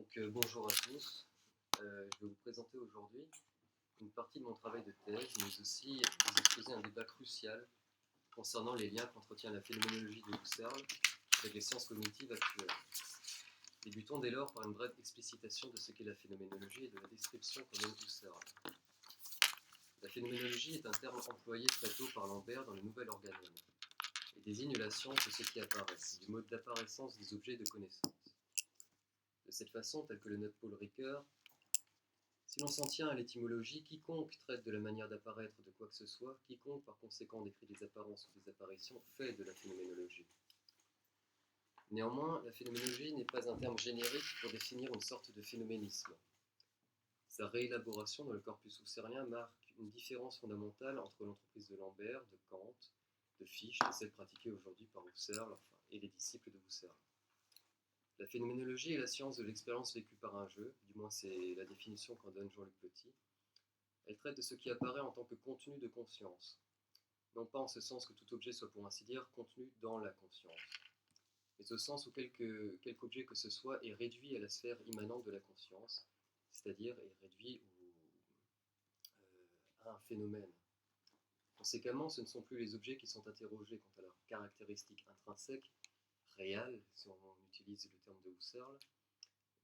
Bonjour à tous. Je vais vous présenter aujourd'hui une partie de mon travail de thèse, mais aussi vous exposer un débat crucial concernant les liens qu'entretient la phénoménologie de Husserl avec les sciences cognitives actuelles. Débutons dès lors par une brève explicitation de ce qu'est la phénoménologie et de la description qu'en donne Husserl. La phénoménologie est un terme employé très tôt par Lambert dans le Nouvel Organon et désigne la science de ce qui apparaît, du mode d'apparaissance des objets de connaissance. De cette façon, tel que le note Paul Ricoeur, si l'on s'en tient à l'étymologie, quiconque traite de la manière d'apparaître de quoi que ce soit, quiconque par conséquent décrit des apparences ou des apparitions, fait de la phénoménologie. Néanmoins, la phénoménologie n'est pas un terme générique pour définir une sorte de phénoménisme. Sa réélaboration dans le corpus husserlien marque une différence fondamentale entre l'entreprise de Lambert, de Kant, de Fichte et celle pratiquée aujourd'hui par Husserl et les disciples de Husserl. La phénoménologie est la science de l'expérience vécue par un jeu, du moins c'est la définition qu'en donne Jean-Luc Petit. Elle traite de ce qui apparaît en tant que contenu de conscience, non pas en ce sens que tout objet soit pour ainsi dire contenu dans la conscience, mais au sens où quelque objet que ce soit est réduit à la sphère immanente de la conscience, c'est-à-dire est réduit à un phénomène. Conséquemment, ce ne sont plus les objets qui sont interrogés quant à leurs caractéristiques intrinsèques, réelles, si on utilise le terme de Husserl,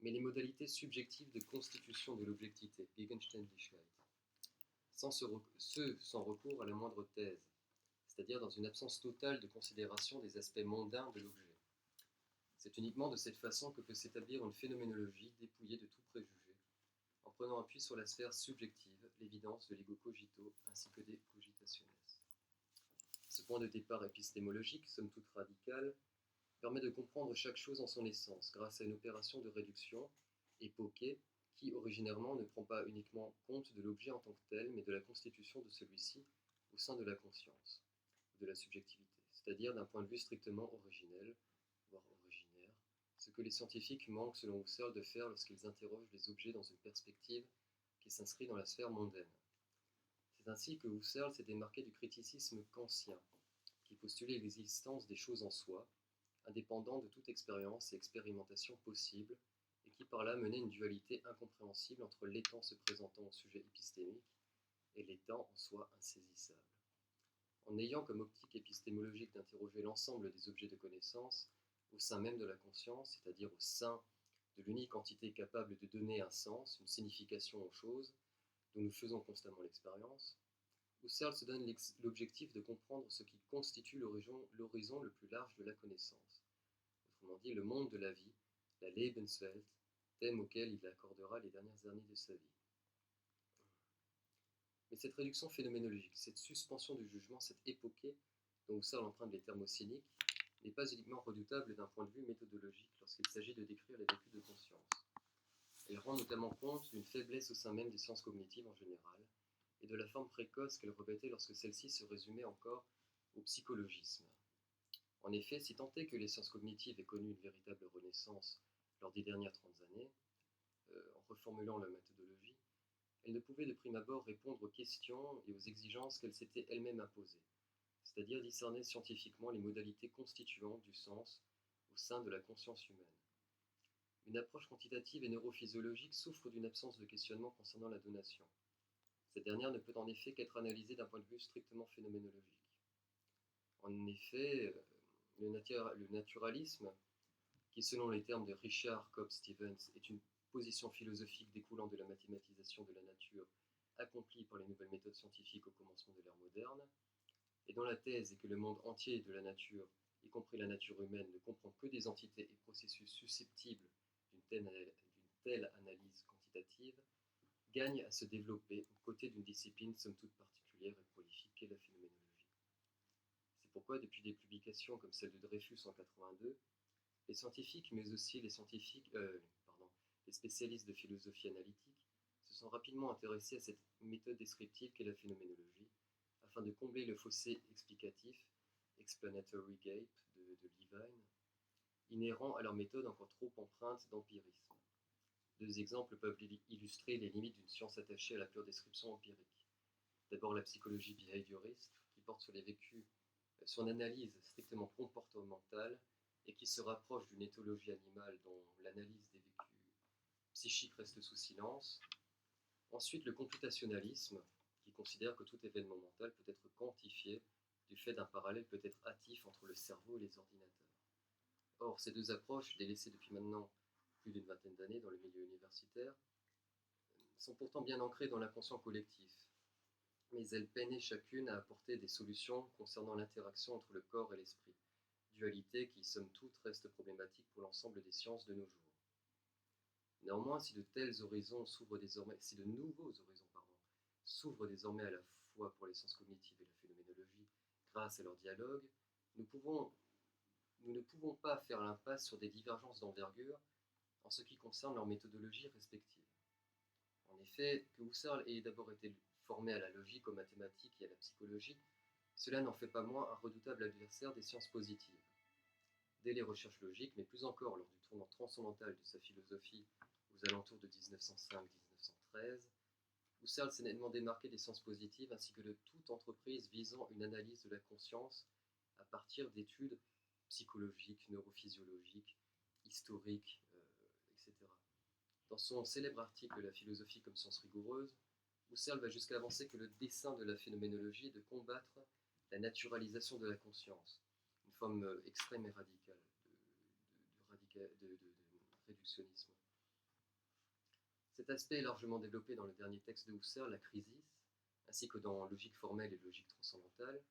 mais les modalités subjectives de constitution de l'objectivité, Gegenständlichkeit, sans recours à la moindre thèse, c'est-à-dire dans une absence totale de considération des aspects mondains de l'objet. C'est uniquement de cette façon que peut s'établir une phénoménologie dépouillée de tout préjugé, en prenant appui sur la sphère subjective, l'évidence de l'ego cogito ainsi que des cogitationes. Ce point de départ épistémologique, somme toute radical, permet de comprendre chaque chose en son essence, grâce à une opération de réduction, époquée, qui originairement ne prend pas uniquement compte de l'objet en tant que tel, mais de la constitution de celui-ci au sein de la conscience, de la subjectivité, c'est-à-dire d'un point de vue strictement originel, voire originaire, ce que les scientifiques manquent selon Husserl de faire lorsqu'ils interrogent les objets dans une perspective qui s'inscrit dans la sphère mondaine. C'est ainsi que Husserl s'est démarqué du criticisme kantien, qui postulait l'existence des choses en soi, indépendant de toute expérience et expérimentation possible, et qui par là menait une dualité incompréhensible entre l'étant se présentant au sujet épistémique et l'étant en soi insaisissable. En ayant comme optique épistémologique d'interroger l'ensemble des objets de connaissance au sein même de la conscience, c'est-à-dire au sein de l'unique entité capable de donner un sens, une signification aux choses, dont nous faisons constamment l'expérience, Husserl se donne l'objectif de comprendre ce qui constitue l'horizon le plus large de la connaissance, autrement dit le monde de la vie, la Lebenswelt, thème auquel il accordera les dernières années de sa vie. Mais cette réduction phénoménologique, cette suspension du jugement, cette époquée dont Husserl emprunte les termes cyniques, n'est pas uniquement redoutable d'un point de vue méthodologique lorsqu'il s'agit de décrire les vécus de conscience. Elle rend notamment compte d'une faiblesse au sein même des sciences cognitives en général, et de la forme précoce qu'elle revêtait lorsque celle-ci se résumait encore au psychologisme. En effet, si tant est que les sciences cognitives aient connu une véritable renaissance lors des dernières 30 années, en reformulant la méthodologie, elles ne pouvaient de prime abord répondre aux questions et aux exigences qu'elles s'étaient elles-mêmes imposées, c'est-à-dire discerner scientifiquement les modalités constituantes du sens au sein de la conscience humaine. Une approche quantitative et neurophysiologique souffre d'une absence de questionnement concernant la donation. Cette dernière ne peut en effet qu'être analysée d'un point de vue strictement phénoménologique. En effet, le naturalisme, qui selon les termes de Richard Cobb-Stevens est une position philosophique découlant de la mathématisation de la nature accomplie par les nouvelles méthodes scientifiques au commencement de l'ère moderne, et dont la thèse est que le monde entier de la nature, y compris la nature humaine, ne comprend que des entités et processus susceptibles d'une telle analyse quantitative, gagne à se développer aux côtés d'une discipline somme toute particulière et prolifique qu'est la phénoménologie. C'est pourquoi, depuis des publications comme celle de Dreyfus en 82, les scientifiques, mais aussi les spécialistes de philosophie analytique, se sont rapidement intéressés à cette méthode descriptive qu'est la phénoménologie, afin de combler le fossé explicatif, explanatory gap de Levine, inhérent à leur méthode encore trop empreinte d'empirisme. Deux exemples peuvent illustrer les limites d'une science attachée à la pure description empirique. D'abord la psychologie behavioriste, qui porte sur les vécus, sur une analyse strictement comportementale et qui se rapproche d'une éthologie animale dont l'analyse des vécus psychique reste sous silence. Ensuite, le computationnalisme, qui considère que tout événement mental peut être quantifié du fait d'un parallèle peut-être hâtif entre le cerveau et les ordinateurs. Or, ces deux approches, délaissées depuis maintenant plus d'une vingtaine d'années dans le milieu universitaire, sont pourtant bien ancrées dans l'inconscient collectif, mais elles peinaient chacune à apporter des solutions concernant l'interaction entre le corps et l'esprit, dualité qui, somme toute, reste problématique pour l'ensemble des sciences de nos jours. Néanmoins, si de nouveaux horizons s'ouvrent désormais à la fois pour les sciences cognitives et la phénoménologie grâce à leur dialogue, nous ne pouvons pas faire l'impasse sur des divergences d'envergure en ce qui concerne leurs méthodologies respectives. En effet, que Husserl ait d'abord été formé à la logique, aux mathématiques et à la psychologie, cela n'en fait pas moins un redoutable adversaire des sciences positives. Dès les recherches logiques, mais plus encore lors du tournant transcendantal de sa philosophie aux alentours de 1905-1913, Husserl s'est nettement démarqué des sciences positives ainsi que de toute entreprise visant une analyse de la conscience à partir d'études psychologiques, neurophysiologiques, historiques, etc. Dans son célèbre article La philosophie comme science rigoureuse, Husserl va jusqu'à avancer que le dessein de la phénoménologie est de combattre la naturalisation de la conscience, une forme extrême et radicale de réductionnisme. Cet aspect est largement développé dans le dernier texte de Husserl, La Crisis, ainsi que dans Logique formelle et Logique transcendantale,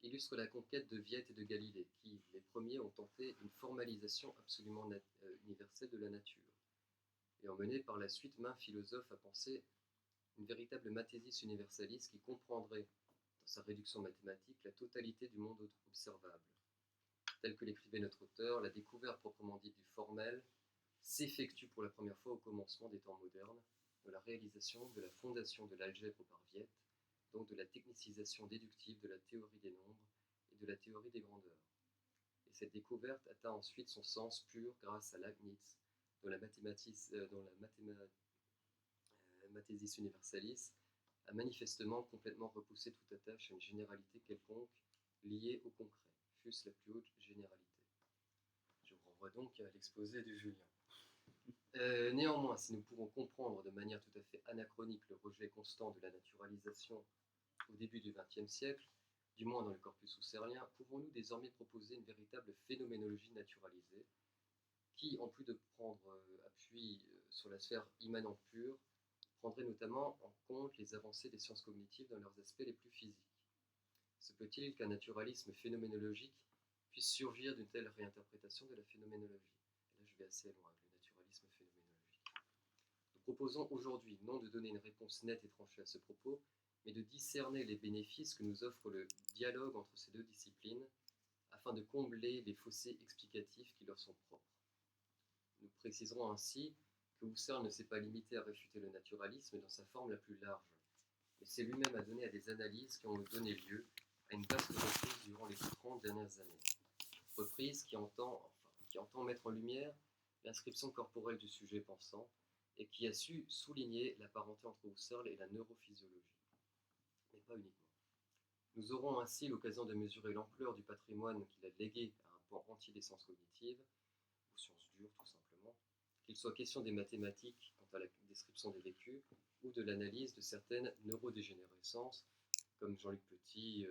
illustre la conquête de Viète et de Galilée, qui, les premiers, ont tenté une formalisation absolument universelle de la nature, et ont mené par la suite maints philosophes à penser une véritable mathésis universaliste qui comprendrait, dans sa réduction mathématique, la totalité du monde observable. Tel que l'écrivait notre auteur, la découverte proprement dite du formel s'effectue pour la première fois au commencement des temps modernes, de la réalisation de la fondation de l'algèbre par Viète, donc de la technicisation déductive de la théorie des nombres et de la théorie des grandeurs. Et cette découverte atteint ensuite son sens pur grâce à Leibniz, dont la mathésis universalis a manifestement complètement repoussé toute attache à une généralité quelconque liée au concret, fût-ce la plus haute généralité. Je vous renvoie donc à l'exposé de Julien. Néanmoins, si nous pouvons comprendre de manière tout à fait anachronique le rejet constant de la naturalisation au début du XXe siècle, du moins dans le corpus husserlien, pouvons-nous désormais proposer une véritable phénoménologie naturalisée qui, en plus de prendre appui sur la sphère immanente pure, prendrait notamment en compte les avancées des sciences cognitives dans leurs aspects les plus physiques. Se peut-il qu'un naturalisme phénoménologique puisse surgir d'une telle réinterprétation de la phénoménologie? Et là, je vais assez loin avec le naturalisme phénoménologique. Nous proposons aujourd'hui non de donner une réponse nette et tranchée à ce propos, mais de discerner les bénéfices que nous offre le dialogue entre ces deux disciplines, afin de combler les fossés explicatifs qui leur sont propres. Nous préciserons ainsi que Husserl ne s'est pas limité à réfuter le naturalisme dans sa forme la plus large, mais s'est lui-même adonné à des analyses qui ont donné lieu à une vaste reprise durant les 30 dernières années. Reprise qui entend mettre en lumière l'inscription corporelle du sujet pensant et qui a su souligner la parenté entre Husserl et la neurophysiologie, mais pas uniquement. Nous aurons ainsi l'occasion de mesurer l'ampleur du patrimoine qu'il a légué à un pan entier des sciences cognitives, ou sciences dures tout simplement, qu'il soit question des mathématiques quant à la description des vécus, ou de l'analyse de certaines neurodégénérescences, comme Jean-Luc Petit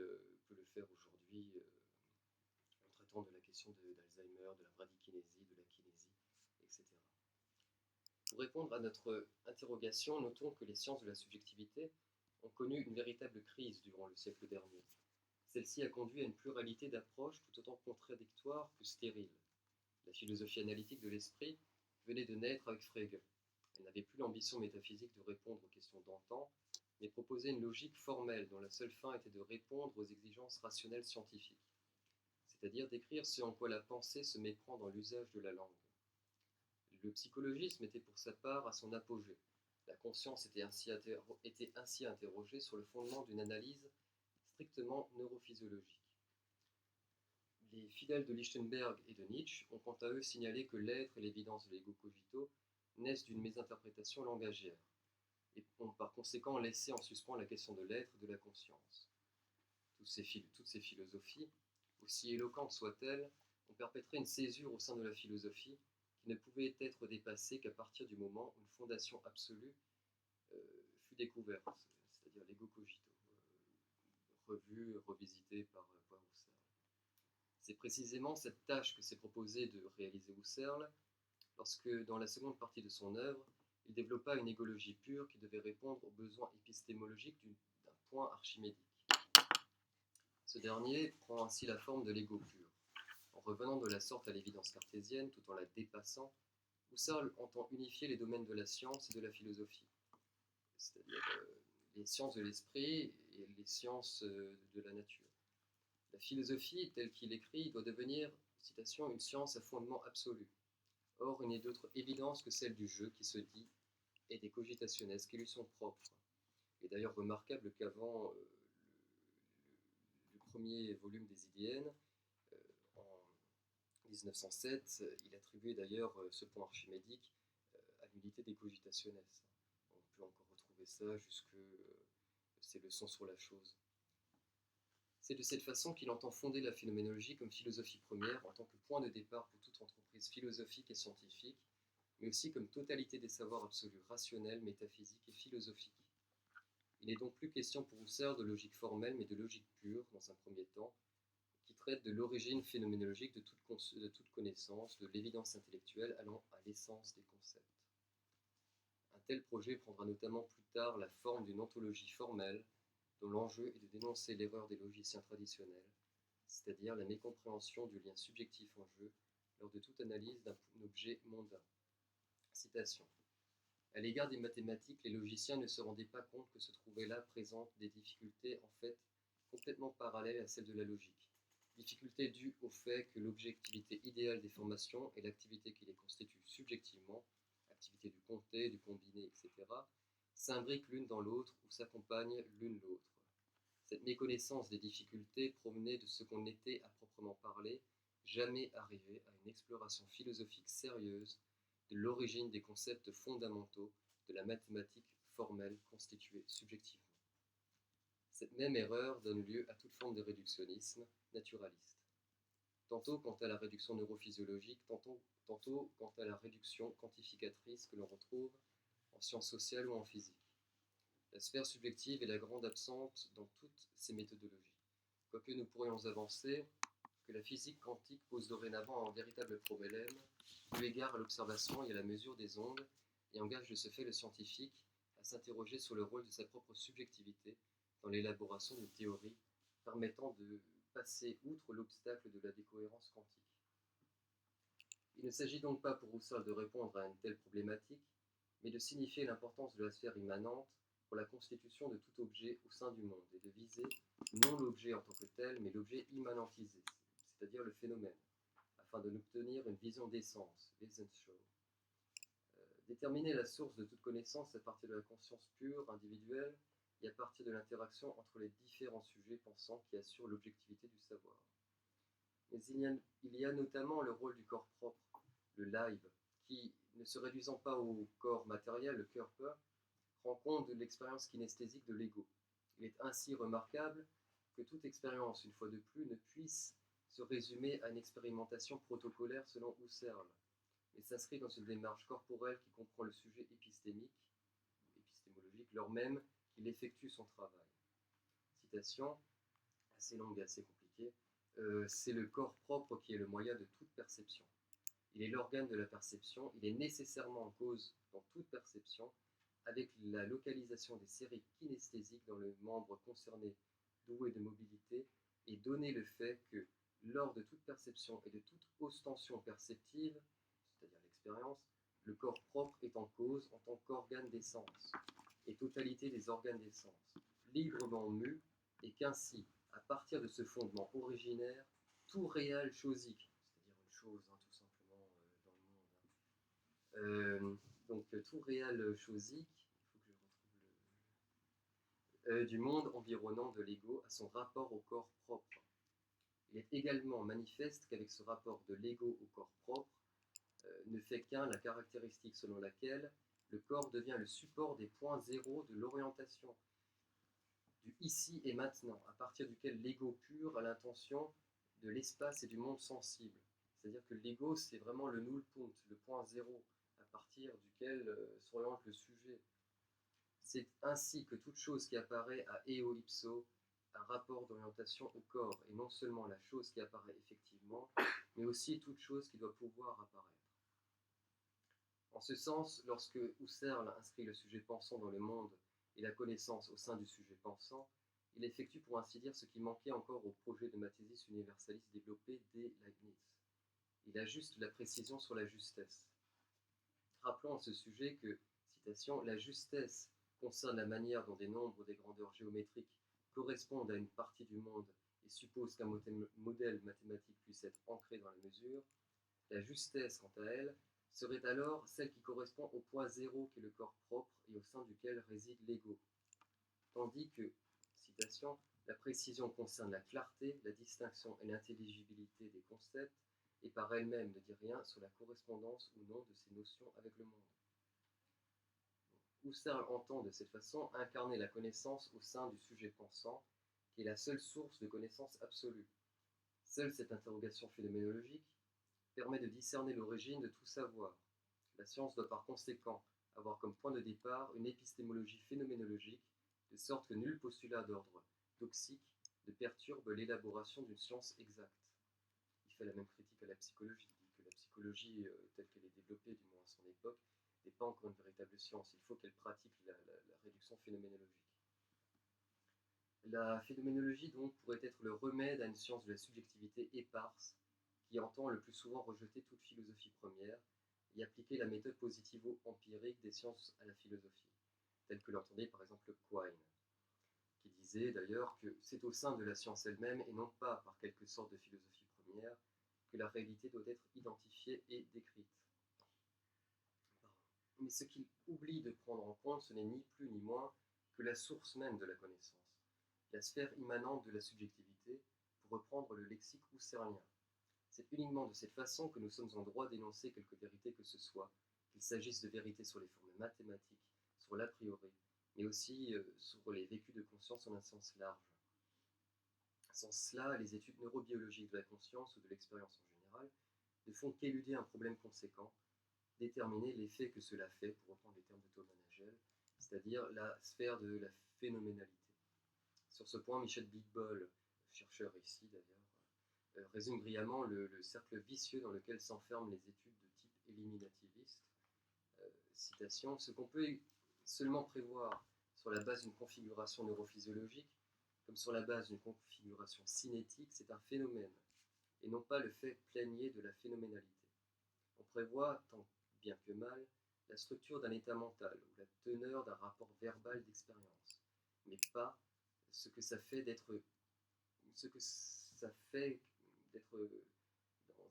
peut le faire aujourd'hui en traitant de la question d'Alzheimer, de la bradykinésie, de la kinésie, etc. Pour répondre à notre interrogation, notons que les sciences de la subjectivité ont connu une véritable crise durant le siècle dernier. Celle-ci a conduit à une pluralité d'approches tout autant contradictoires que stériles. La philosophie analytique de l'esprit venait de naître avec Frege. Elle n'avait plus l'ambition métaphysique de répondre aux questions d'antan, mais proposait une logique formelle dont la seule fin était de répondre aux exigences rationnelles scientifiques, c'est-à-dire d'écrire ce en quoi la pensée se méprend dans l'usage de la langue. Le psychologisme était pour sa part à son apogée. La conscience était ainsi interrogée sur le fondement d'une analyse strictement neurophysiologique. Les fidèles de Lichtenberg et de Nietzsche ont quant à eux signalé que l'être et l'évidence de l'ego cogito naissent d'une mésinterprétation langagière, et ont par conséquent laissé en suspens la question de l'être et de la conscience. Toutes ces philosophies, aussi éloquentes soient-elles, ont perpétré une césure au sein de la philosophie qui ne pouvait être dépassé qu'à partir du moment où une fondation absolue fut découverte, c'est-à-dire l'ego cogito, revu, revisité par Husserl. C'est précisément cette tâche que s'est proposé de réaliser Husserl lorsque, dans la seconde partie de son œuvre, il développa une égologie pure qui devait répondre aux besoins épistémologiques d'un point archimédique. Ce dernier prend ainsi la forme de l'ego pur. En revenant de la sorte à l'évidence cartésienne, tout en la dépassant, Husserl entend unifier les domaines de la science et de la philosophie, c'est-à-dire les sciences de l'esprit et les sciences de la nature. La philosophie, telle qu'il écrit, doit devenir, citation, une science à fondement absolu. Or, il n'est d'autre évidence que celle du jeu qui se dit et des cogitationes qui lui sont propres. Il est d'ailleurs remarquable qu'avant le premier volume des Idéennes, en 1907, il attribuait d'ailleurs ce point archimédique à l'unité des cogitationes. On peut encore retrouver ça jusque ses leçons sur la chose. C'est de cette façon qu'il entend fonder la phénoménologie comme philosophie première en tant que point de départ pour toute entreprise philosophique et scientifique, mais aussi comme totalité des savoirs absolus rationnels, métaphysiques et philosophiques. Il n'est donc plus question pour Husserl de logique formelle, mais de logique pure, dans un premier temps, qui traite de l'origine phénoménologique de toute connaissance, de l'évidence intellectuelle allant à l'essence des concepts. Un tel projet prendra notamment plus tard la forme d'une ontologie formelle, dont l'enjeu est de dénoncer l'erreur des logiciens traditionnels, c'est-à-dire la mécompréhension du lien subjectif en jeu lors de toute analyse d'un objet mondain. Citation. À l'égard des mathématiques, les logiciens ne se rendaient pas compte que se trouvaient là présentes des difficultés en fait complètement parallèles à celles de la logique. Difficultés dues au fait que l'objectivité idéale des formations et l'activité qui les constitue subjectivement, activité du compté, du combiné, etc., s'imbriquent l'une dans l'autre ou s'accompagnent l'une l'autre. Cette méconnaissance des difficultés provenait de ce qu'on n'était à proprement parler jamais arrivé à une exploration philosophique sérieuse de l'origine des concepts fondamentaux de la mathématique formelle constituée subjectivement. Cette même erreur donne lieu à toute forme de réductionnisme naturaliste, tantôt quant à la réduction neurophysiologique, tantôt quant à la réduction quantificatrice que l'on retrouve en sciences sociales ou en physique. La sphère subjective est la grande absente dans toutes ces méthodologies, quoique nous pourrions avancer que la physique quantique pose dorénavant un véritable problème, eu égard à l'observation et à la mesure des ondes, et engage de ce fait le scientifique à s'interroger sur le rôle de sa propre subjectivité dans l'élaboration d'une théorie permettant de passer outre l'obstacle de la décohérence quantique. Il ne s'agit donc pas pour Husserl de répondre à une telle problématique, mais de signifier l'importance de la sphère immanente pour la constitution de tout objet au sein du monde, et de viser non l'objet en tant que tel, mais l'objet immanentisé, c'est-à-dire le phénomène, afin de n'obtenir une vision d'essence, Wesensschau. Déterminer la source de toute connaissance à partir de la conscience pure, individuelle, et à partir de l'interaction entre les différents sujets pensants qui assurent l'objectivité du savoir. Mais il y a notamment le rôle du corps propre, le live, qui, ne se réduisant pas au corps matériel, le Körper, rend compte de l'expérience kinesthésique de l'ego. Il est ainsi remarquable que toute expérience, une fois de plus, ne puisse se résumer à une expérimentation protocolaire selon Husserl, mais s'inscrit dans une démarche corporelle qui comprend le sujet épistémologique, lors même qu'il effectue son travail. Citation, assez longue et assez compliquée. C'est le corps propre qui est le moyen de toute perception. Il est l'organe de la perception, il est nécessairement en cause dans toute perception, avec la localisation des séries kinesthésiques dans le membre concerné doué de mobilité, et donner le fait que, lors de toute perception et de toute ostension perceptive, c'est-à-dire l'expérience, le corps propre est en cause en tant qu'organe d'essence, et totalité des organes d'essence, librement mu, et qu'ainsi, à partir de ce fondement originaire, tout réel chosique, c'est-à-dire une chose, tout simplement, dans le monde, donc tout réel chosique, il faut que je retrouve du monde environnant de l'ego à son rapport au corps propre. Il est également manifeste qu'avec ce rapport de l'ego au corps propre, ne fait qu'un la caractéristique selon laquelle le corps devient le support des points zéro de l'orientation, du ici et maintenant, à partir duquel l'ego pur a l'intention de l'espace et du monde sensible, C'est-à-dire que l'ego, c'est vraiment le nullpunkt, le point zéro, à partir duquel s'oriente le sujet. C'est ainsi que toute chose qui apparaît à eo ipso a un rapport d'orientation au corps, et non seulement la chose qui apparaît effectivement, mais aussi toute chose qui doit pouvoir apparaître. En ce sens, lorsque Husserl inscrit le sujet pensant dans le monde et la connaissance au sein du sujet pensant, il effectue pour ainsi dire ce qui manquait encore au projet de mathésis universaliste développé dès Leibniz. Il ajuste la précision sur la justesse. Rappelons à ce sujet que, citation, la justesse concerne la manière dont des nombres ou des grandeurs géométriques correspondent à une partie du monde et suppose qu'un modèle mathématique puisse être ancré dans la mesure. La justesse, quant à elle, serait alors celle qui correspond au point zéro qu'est le corps propre et au sein duquel réside l'ego. Tandis que, citation, la précision concerne la clarté, la distinction et l'intelligibilité des concepts, et par elle-même ne dit rien sur la correspondance ou non de ces notions avec le monde. Husserl entend de cette façon incarner la connaissance au sein du sujet pensant, qui est la seule source de connaissance absolue. Seule cette interrogation phénoménologique permet de discerner l'origine de tout savoir. La science doit par conséquent avoir comme point de départ une épistémologie phénoménologique, de sorte que nul postulat d'ordre toxique ne perturbe l'élaboration d'une science exacte. Il fait la même critique à la psychologie, il dit que la psychologie, telle qu'elle est développée, du moins à son époque, n'est pas encore une véritable science. Il faut qu'elle pratique la réduction phénoménologique. La phénoménologie, donc, pourrait être le remède à une science de la subjectivité éparse, qui entend le plus souvent rejeter toute philosophie première et appliquer la méthode positivo-empirique des sciences à la philosophie, telle que l'entendait par exemple Quine, qui disait d'ailleurs que c'est au sein de la science elle-même, et non pas par quelque sorte de philosophie première, que la réalité doit être identifiée et décrite. Mais ce qu'il oublie de prendre en compte, ce n'est ni plus ni moins que la source même de la connaissance, la sphère immanente de la subjectivité, pour reprendre le lexique husserlien. C'est uniquement de cette façon que nous sommes en droit d'énoncer quelque vérité que ce soit, qu'il s'agisse de vérité sur les formes mathématiques, sur l'a priori, mais aussi sur les vécus de conscience en un sens large. Sans cela, les études neurobiologiques de la conscience ou de l'expérience en général ne font qu'éluder un problème conséquent, déterminer l'effet que cela fait, pour reprendre les termes de Thomas Nagel, c'est-à-dire la sphère de la phénoménalité. Sur ce point, Michel Bidbol, chercheur ici d'ailleurs, résume brillamment le cercle vicieux dans lequel s'enferment les études de type éliminativiste. Citation, ce qu'on peut seulement prévoir sur la base d'une configuration neurophysiologique, comme sur la base d'une configuration cinétique, c'est un phénomène, et non pas le fait plénier de la phénoménalité. On prévoit, tant bien que mal, la structure d'un état mental ou la teneur d'un rapport verbal d'expérience, mais pas ce que ça fait d'être dans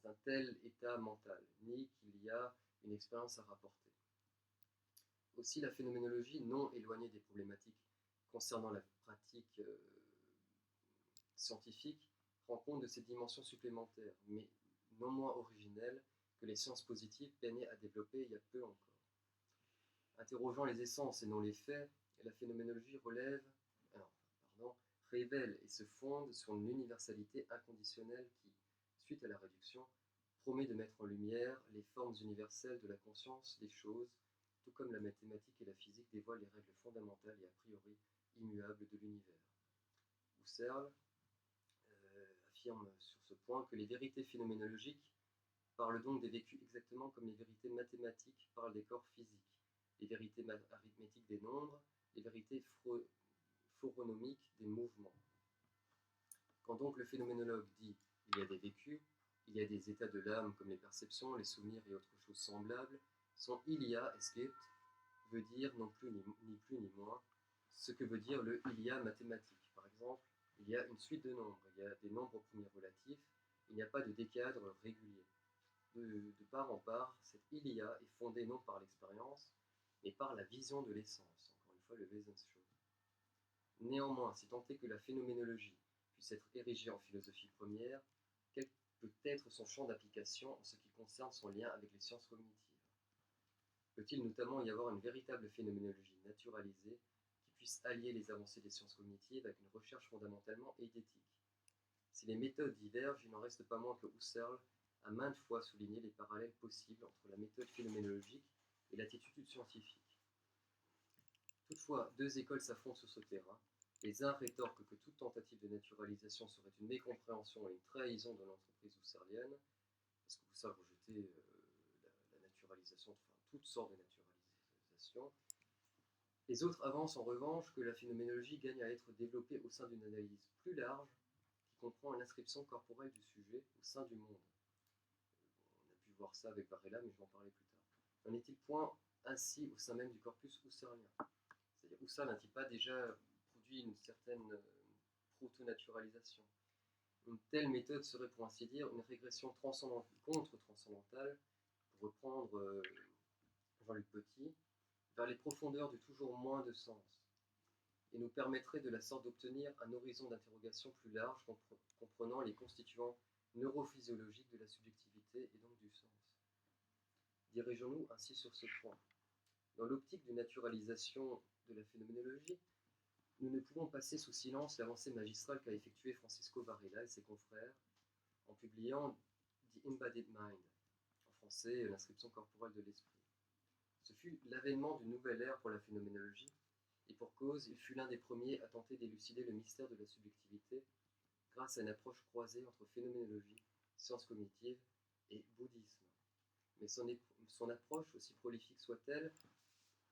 un tel état mental, ni qu'il y a une expérience à rapporter. Aussi, la phénoménologie, non éloignée des problématiques concernant la pratique scientifique, rend compte de ces dimensions supplémentaires, mais non moins originelles, que les sciences positives peinaient à développer il y a peu encore. Interrogeant les essences et non les faits, la phénoménologie révèle et se fonde sur une universalité inconditionnelle qui, suite à la réduction, promet de mettre en lumière les formes universelles de la conscience des choses, tout comme la mathématique et la physique dévoilent les règles fondamentales et a priori immuables de l'univers. Husserl affirme sur ce point que les vérités phénoménologiques parlent donc des vécus exactement comme les vérités mathématiques parlent des corps physiques, les vérités arithmétiques des nombres, les vérités phoronomiques des mouvements. Quand donc le phénoménologue dit « il y a des vécus », il y a des états de l'âme comme les perceptions, les souvenirs et autres choses semblables, son « il y a » escaped veut dire non plus ni plus ni moins ce que veut dire le « il y a » mathématique. Par exemple, il y a une suite de nombres, il y a des nombres premiers relatifs, il n'y a pas de décadre régulier. De part en part, cet « il y a » est fondé non par l'expérience, mais par la vision de l'essence, encore une fois le Wesensschau. Néanmoins, si tant est que la phénoménologie puisse être érigée en philosophie première, quel peut être son champ d'application en ce qui concerne son lien avec les sciences cognitives? Peut-il notamment y avoir une véritable phénoménologie naturalisée qui puisse allier les avancées des sciences cognitives avec une recherche fondamentalement eidétique? Si les méthodes divergent, il n'en reste pas moins que Husserl a maintes fois souligné les parallèles possibles entre la méthode phénoménologique et l'attitude scientifique. Toutefois, deux écoles s'affrontent sur ce terrain. Les uns rétorquent que toute tentative de naturalisation serait une mécompréhension et une trahison de l'entreprise husserlienne, parce que Husserl rejetait la naturalisation, enfin toutes sortes de naturalisation. Les autres avancent en revanche que la phénoménologie gagne à être développée au sein d'une analyse plus large qui comprend l'inscription corporelle du sujet au sein du monde. On a pu voir ça avec Varela, mais je vais en parler plus tard. N'en est-il point ainsi au sein même du corpus husserlien? C'est-à-dire, Husserl n'a-t-il pas déjà produit une certaine proto-naturalisation? Une telle méthode serait pour ainsi dire une régression contre-transcendantale, pour reprendre Jean-Luc Petit, vers les profondeurs du toujours moins de sens, et nous permettrait de la sorte d'obtenir un horizon d'interrogation plus large comprenant les constituants neurophysiologiques de la subjectivité et donc du sens. Dirigeons-nous ainsi sur ce point. Dans l'optique de naturalisation de la phénoménologie, nous ne pouvons passer sous silence l'avancée magistrale qu'a effectuée Francisco Varela et ses confrères en publiant The Embodied Mind, en français l'inscription corporelle de l'esprit. Ce fut l'avènement d'une nouvelle ère pour la phénoménologie, et pour cause, il fut l'un des premiers à tenter d'élucider le mystère de la subjectivité grâce à une approche croisée entre phénoménologie, sciences cognitives et bouddhisme. Mais son approche, aussi prolifique soit-elle,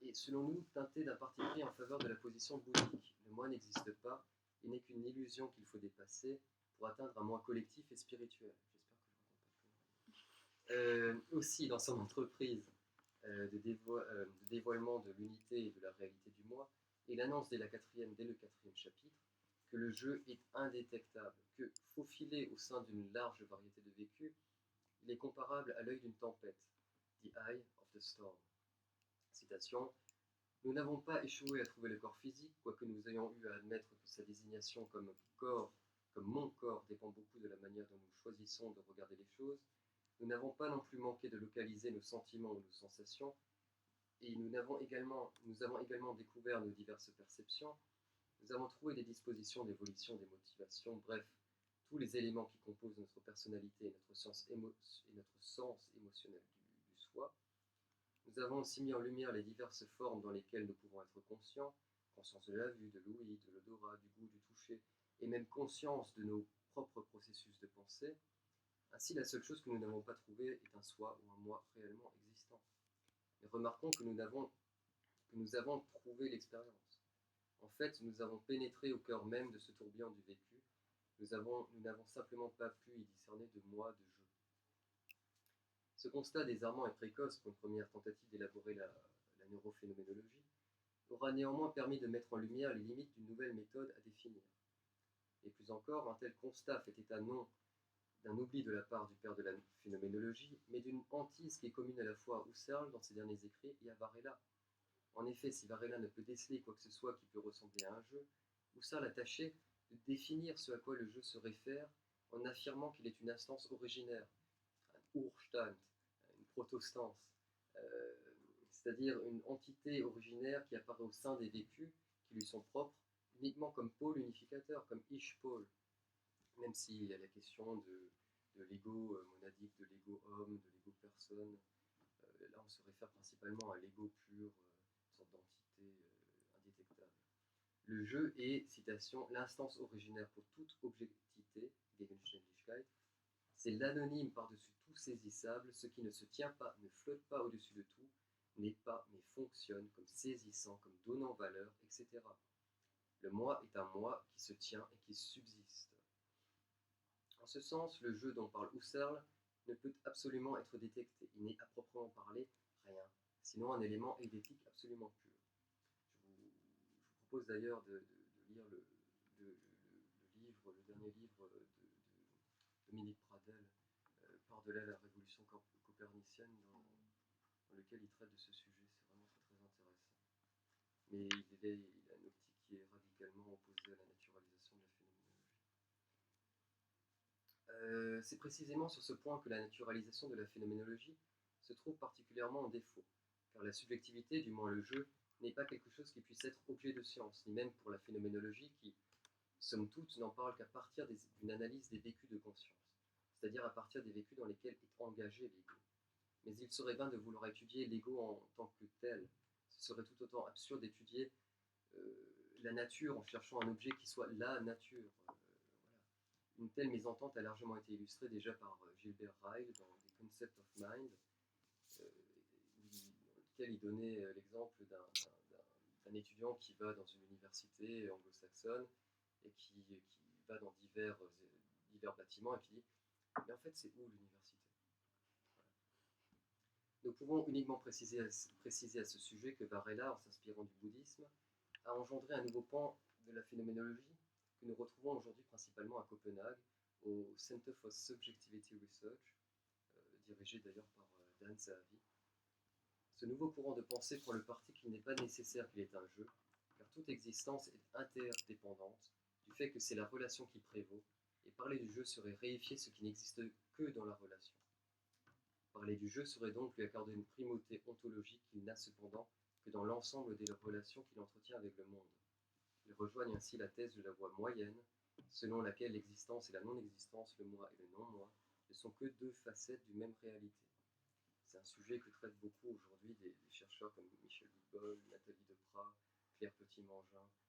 est selon nous teintée d'un parti pris en faveur de la position bouddhique. Le moi n'existe pas, il n'est qu'une illusion qu'il faut dépasser pour atteindre un moi collectif et spirituel. J'espère que je ne raconte pas de aussi, dans son entreprise de dévoilement de l'unité et de la réalité du moi, il annonce dès le quatrième chapitre que le jeu est indétectable, que, faufilé au sein d'une large variété de vécus, il est comparable à l'œil d'une tempête, the eye of the storm. Citation: nous n'avons pas échoué à trouver le corps physique, quoique nous ayons eu à admettre que sa désignation comme corps, comme mon corps, dépend beaucoup de la manière dont nous choisissons de regarder les choses. Nous n'avons pas non plus manqué de localiser nos sentiments ou nos sensations, et nous avons également découvert nos diverses perceptions. Nous avons trouvé des dispositions d'évolution des motivations, bref, tous les éléments qui composent notre personnalité et notre sens émotionnel du soi. Nous avons aussi mis en lumière les diverses formes dans lesquelles nous pouvons être conscients, conscience de la vue, de l'ouïe, de l'odorat, du goût, du toucher, et même conscience de nos propres processus de pensée. Ainsi, la seule chose que nous n'avons pas trouvée est un soi ou un moi réellement existant. Mais remarquons que nous avons trouvé l'expérience. En fait, nous avons pénétré au cœur même de ce tourbillon du vécu. Nous n'avons simplement pas pu y discerner de moi, de je. Ce constat désarmant et précoce pour une première tentative d'élaborer la neurophénoménologie aura néanmoins permis de mettre en lumière les limites d'une nouvelle méthode à définir. Et plus encore, un tel constat fait état non d'un oubli de la part du père de la phénoménologie, mais d'une hantise qui est commune à la fois à Husserl dans ses derniers écrits et à Varela. En effet, si Varela ne peut déceler quoi que ce soit qui peut ressembler à un jeu, Husserl a tâché de définir ce à quoi le jeu se réfère en affirmant qu'il est une instance originaire, un Urstand, une protostance, c'est-à-dire une entité originaire qui apparaît au sein des vécus qui lui sont propres, uniquement comme pôle unificateur, comme ich-pôle, même s'il y a la question de l'ego monadique, de l'ego homme, de l'ego personne. Là, on se réfère principalement à l'ego pur, une sorte d'entité indétectable. Le jeu est, citation, l'instance originaire pour toute objectivité, Gegenständlichkeit. C'est l'anonyme par-dessus tout saisissable, ce qui ne se tient pas, ne flotte pas au-dessus de tout, n'est pas, mais fonctionne comme saisissant, comme donnant valeur, etc. Le moi est un moi qui se tient et qui subsiste. En ce sens, le jeu dont parle Husserl ne peut absolument être détecté. Il n'est à proprement parler rien, sinon un élément eidétique absolument pur. Je vous propose d'ailleurs de lire le dernier livre de Dominique Pradel, Par-delà la révolution copernicienne, dans lequel il traite de ce sujet. C'est vraiment très très intéressant. Mais il a une optique qui est radicalement opposée à la naturalisation de la phénoménologie. C'est précisément sur ce point que la naturalisation de la phénoménologie se trouve particulièrement en défaut, car la subjectivité, du moins le jeu, n'est pas quelque chose qui puisse être objet de science, ni même pour la phénoménologie qui, somme toute, n'en parle qu'à partir d'une analyse des vécus de conscience. c'est-à-dire à partir des vécus dans lesquels est engagé l'ego. Mais il serait vain de vouloir étudier l'ego en tant que tel. Ce serait tout autant absurde d'étudier la nature en cherchant un objet qui soit la nature. Voilà. Une telle mésentente a largement été illustrée déjà par Gilbert Ryle dans The Concept of Mind, dans lequel il donnait l'exemple d'un étudiant qui va dans une université anglo-saxonne et qui va dans divers bâtiments et qui dit mais en fait c'est où l'université? Nous pouvons uniquement préciser à ce sujet que Varela, en s'inspirant du bouddhisme, a engendré un nouveau pan de la phénoménologie que nous retrouvons aujourd'hui principalement à Copenhague, au Center for Subjectivity Research, dirigé d'ailleurs par Dan Zahavi. Ce nouveau courant de pensée prend le parti qu'il n'est pas nécessaire qu'il ait un jeu, car toute existence est interdépendante, du fait que c'est la relation qui prévaut, et parler du jeu serait réifier ce qui n'existe que dans la relation. Parler du jeu serait donc lui accorder une primauté ontologique qu'il n'a cependant que dans l'ensemble des relations qu'il entretient avec le monde. Il rejoigne ainsi la thèse de la voie moyenne, selon laquelle l'existence et la non-existence, le moi et le non-moi, ne sont que deux facettes d'une même réalité. C'est un sujet que traitent beaucoup aujourd'hui des chercheurs comme Michel Bibol, Nathalie Deprat, Claire Petit-Mangin, etc.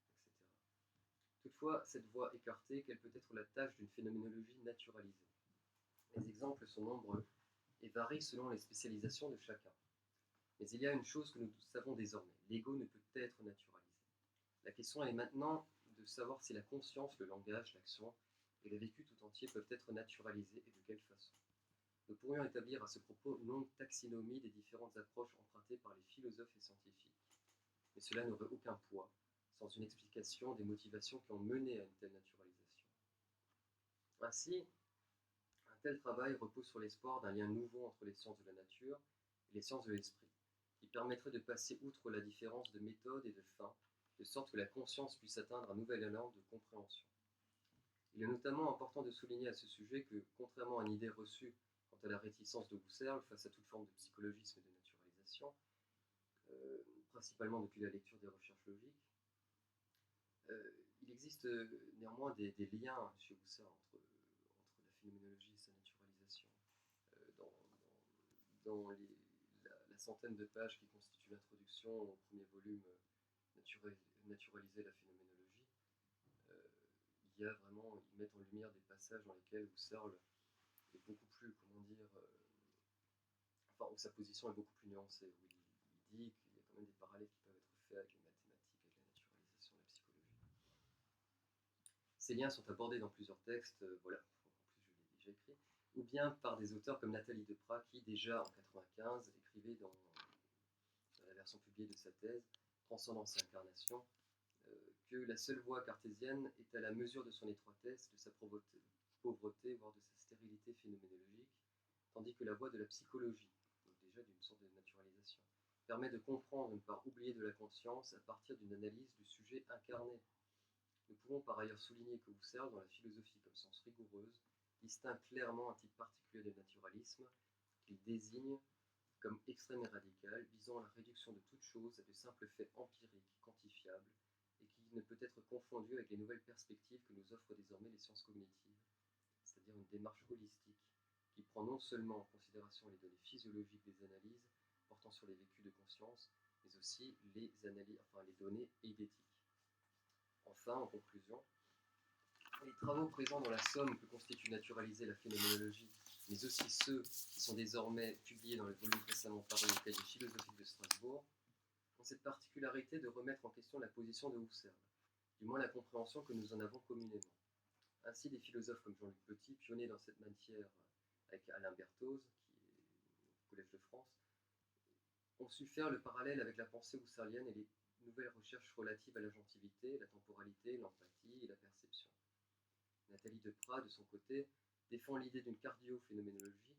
Toutefois, cette voie écartée, quelle peut être la tâche d'une phénoménologie naturalisée? Les exemples sont nombreux et varient selon les spécialisations de chacun. Mais il y a une chose que nous savons désormais, l'ego ne peut être naturalisé. La question est maintenant de savoir si la conscience, le langage, l'action et le vécu tout entier peuvent être naturalisés et de quelle façon. Nous pourrions établir à ce propos une longue taxinomie des différentes approches empruntées par les philosophes et scientifiques. Mais cela n'aurait aucun poids sans une explication des motivations qui ont mené à une telle naturalisation. Ainsi, un tel travail repose sur l'espoir d'un lien nouveau entre les sciences de la nature et les sciences de l'esprit, qui permettrait de passer outre la différence de méthode et de fin, de sorte que la conscience puisse atteindre un nouvel élan de compréhension. Il est notamment important de souligner à ce sujet que, contrairement à une idée reçue quant à la réticence de Husserl face à toute forme de psychologisme et de naturalisation, principalement depuis la lecture des recherches logiques, il existe néanmoins des liens chez Husserl entre la phénoménologie et sa naturalisation. Dans la centaine de pages qui constituent l'introduction au premier volume Naturaliser la phénoménologie, il y a vraiment, ils mettent en lumière des passages dans lesquels Husserl est beaucoup plus, où sa position est beaucoup plus nuancée, où il dit qu'il y a quand même des parallèles qui peuvent être faits avec les mathématiques, avec la naturalisation de la psychologie. Ces liens sont abordés dans plusieurs textes, voilà, en plus je l'ai déjà écrit, ou bien par des auteurs comme Nathalie Deprat, qui déjà en 1995 écrivait dans la version publiée de sa thèse, Transcendance et Incarnation, que la seule voie cartésienne est à la mesure de son étroitesse, de sa pauvreté, voire de sa stérilité phénoménologique, tandis que la voie de la psychologie, donc déjà d'une sorte de naturalisation, permet de comprendre une part oubliée de la conscience à partir d'une analyse du sujet incarné. Nous pouvons par ailleurs souligner que Husserl, dans la philosophie comme science rigoureuse, distingue clairement un type particulier de naturalisme qu'il désigne comme extrême et radical, visant à la réduction de toute chose à de simples faits empiriques, quantifiables, et qui ne peut être confondu avec les nouvelles perspectives que nous offrent désormais les sciences cognitives, c'est-à-dire une démarche holistique, qui prend non seulement en considération les données physiologiques des analyses portant sur les vécus de conscience, mais aussi les données eidétiques. Enfin, en conclusion, les travaux présents dans la somme que constitue naturaliser la phénoménologie, mais aussi ceux qui sont désormais publiés dans le volume récemment paru au Cahier philosophique de Strasbourg, ont cette particularité de remettre en question la position de Husserl, du moins la compréhension que nous en avons communément. Ainsi, des philosophes comme Jean-Luc Petit, pionnier dans cette matière avec Alain Berthoz, qui est au Collège de France, ont su faire le parallèle avec la pensée husserlienne et les nouvelles recherches relatives à l'agentivité, la temporalité, l'empathie et la perception. Nathalie Deprat, de son côté, défend l'idée d'une cardio-phénoménologie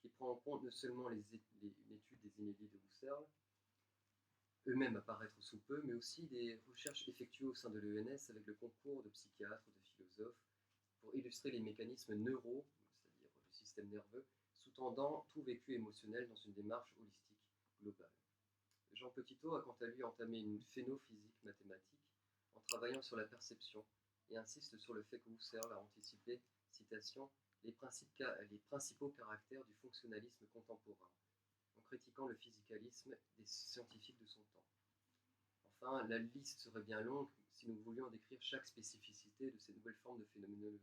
qui prend en compte non seulement une étude des inédits de Husserl, eux-mêmes apparaître sous peu, mais aussi des recherches effectuées au sein de l'ENS avec le concours de psychiatres, de philosophes, pour illustrer les mécanismes neuro, c'est-à-dire le système nerveux, sous-tendant tout vécu émotionnel dans une démarche holistique globale. Jean Petitot a quant à lui entamé une phénophysique mathématique en travaillant sur la perception et insiste sur le fait que Husserl a anticipé, citation, les principaux caractères du fonctionnalisme contemporain, en critiquant le physicalisme des scientifiques de son temps. Enfin, la liste serait bien longue si nous voulions décrire chaque spécificité de ces nouvelles formes de phénoménologie.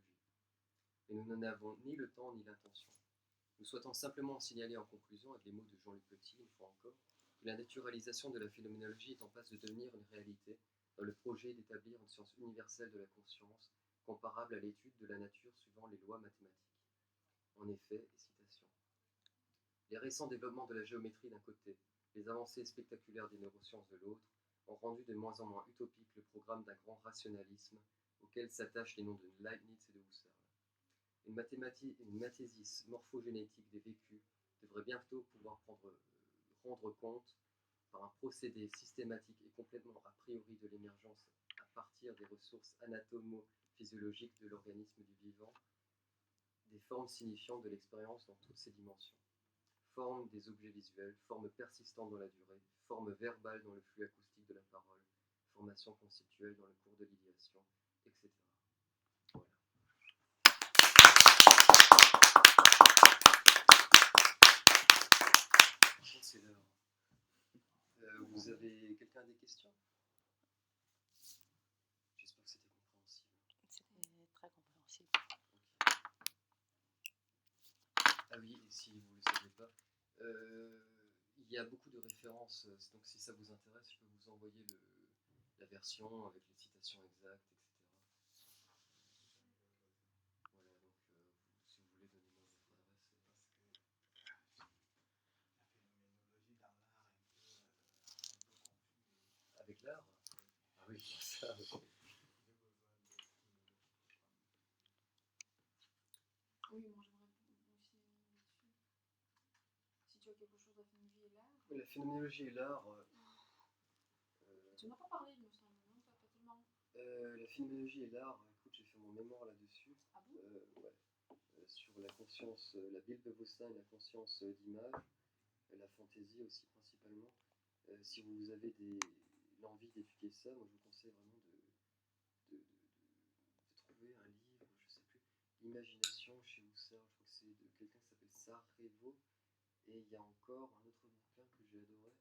Mais nous n'en avons ni le temps ni l'intention. Nous souhaitons simplement signaler en conclusion, avec les mots de Jean-Luc Petit, une fois encore, que la naturalisation de la phénoménologie est en passe de devenir une réalité dans le projet d'établir une science universelle de la conscience comparable à l'étude de la nature suivant les lois mathématiques. En effet, citation, les récents développements de la géométrie d'un côté, les avancées spectaculaires des neurosciences de l'autre, ont rendu de moins en moins utopique le programme d'un grand rationalisme auquel s'attachent les noms de Leibniz et de Husserl. Une mathésis morphogénétique des vécus devrait bientôt pouvoir rendre compte, par un procédé systématique et complètement a priori de l'émergence à partir des ressources anatomo-physiologiques de l'organisme du vivant, des formes signifiantes de l'expérience dans toutes ses dimensions. Forme des objets visuels, forme persistante dans la durée, forme verbale dans le flux acoustique de la parole, formation conceptuelle dans le cours de l'idéation, etc. Voilà. C'est l'heure. Vous avez quelqu'un des questions? J'espère que c'était compréhensible. C'était très compréhensible. Okay. Ah oui, et si vous ne le savez pas, il y a beaucoup de références, donc si ça vous intéresse, je peux vous envoyer la version avec les citations exactes, etc. Voilà, donc si vous voulez, donnez-moi votre adresse. Avec l'art? Ah oui, ça. Oui, moi j'aimerais aussi là-dessus. Si tu as quelque chose, la phénoménologie et l'art. La phénoménologie et l'art. Tu n'en as pas parlé, il me semble, non? Pas tellement. La phénoménologie et l'art, écoute, j'ai fait mon mémoire là-dessus. Ah bon? Ouais. Sur la conscience, la Bilbebossin et la conscience d'image, la fantaisie aussi principalement. Si vous avez l'envie d'étudier ça, moi je vous conseille vraiment de trouver un livre, je sais plus, L'imagination chez Husserl, je crois que c'est de quelqu'un qui s'appelle Sarajevo, et il y a encore un autre bouquin que j'ai adoré,